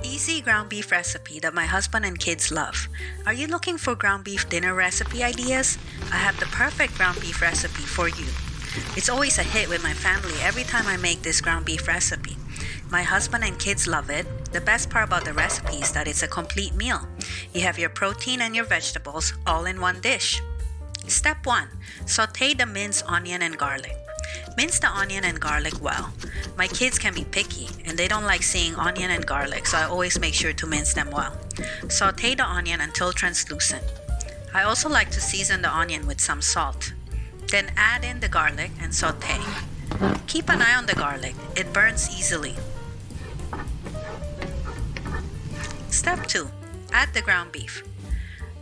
Easy ground beef recipe that my husband and kids love. Are you looking for ground beef dinner recipe ideas? I have the perfect ground beef recipe for you. It's always a hit with my family every time I make this ground beef recipe. My husband and kids love it. The best part about the recipe is that it's a complete meal. You have your protein and your vegetables all in one dish. Step 1. Saute the minced onion and garlic. Mince the onion and garlic well. My kids can be picky and they don't like seeing onion and garlic, so I always make sure to mince them well. Saute the onion until translucent. I also like to season the onion with some salt. Then add in the garlic and saute. Keep an eye on the garlic, it burns easily. Step 2. Add the ground beef.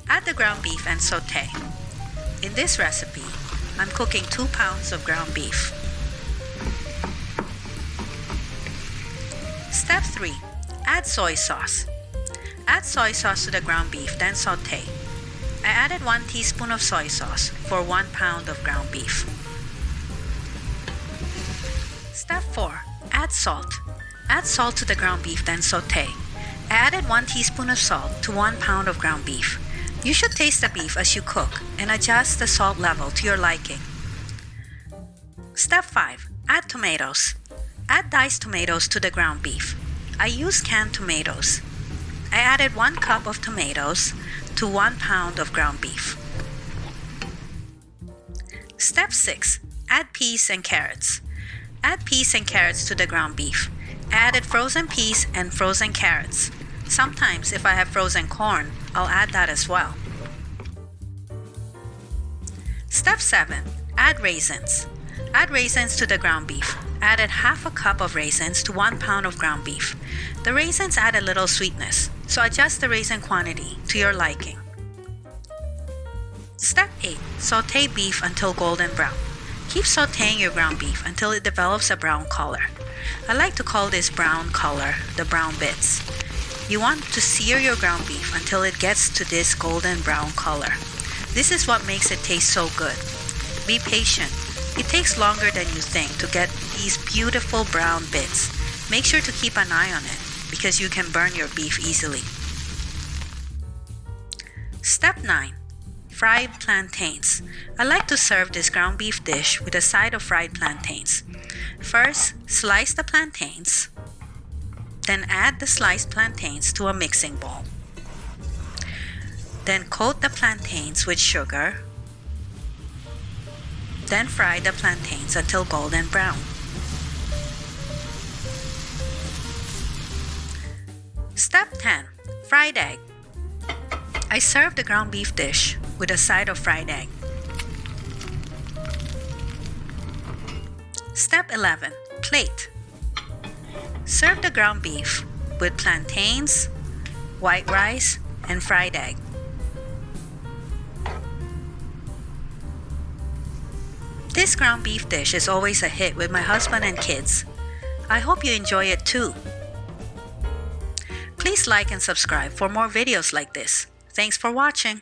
Add the ground beef and saute. In this recipe, I'm cooking 2 pounds of ground beef. Step 3. Add soy sauce. Add soy sauce to the ground beef, then saute. I added 1 teaspoon of soy sauce for 1 pound of ground beef. Step 4. Add salt. Add salt to the ground beef, then saute. I added 1 teaspoon of salt to 1 pound of ground beef. You should taste the beef as you cook and adjust the salt level to your liking. Step 5. Add tomatoes. Add diced tomatoes to the ground beef. I use canned tomatoes. I added 1 cup of tomatoes to 1 pound of ground beef. Step 6. Add peas and carrots. Add peas and carrots to the ground beef. I added frozen peas and frozen carrots. Sometimes, if I have frozen corn, I'll add that as well. Step 7. Add raisins. Add raisins to the ground beef. Added half a cup of raisins to 1 pound of ground beef. The raisins add a little sweetness, so adjust the raisin quantity to your liking. Step 8. Saute beef until golden brown. Keep sauteing your ground beef until it develops a brown color. I like to call this brown color the brown bits. You want to sear your ground beef until it gets to this golden brown color. This is what makes it taste so good. Be patient. It takes longer than you think to get these beautiful brown bits. Make sure to keep an eye on it because you can burn your beef easily. Step 9. Fried plantains. I like to serve this ground beef dish with a side of fried plantains. First, slice the plantains. Then add the sliced plantains to a mixing bowl. Then coat the plantains with sugar. Then fry the plantains until golden brown. Step 10. Fried egg. I serve the ground beef dish with a side of fried egg. Step 11. Plate. Serve the ground beef with plantains, white rice, and fried egg. This ground beef dish is always a hit with my husband and kids. I hope you enjoy it too. Please like and subscribe for more videos like this. Thanks for watching.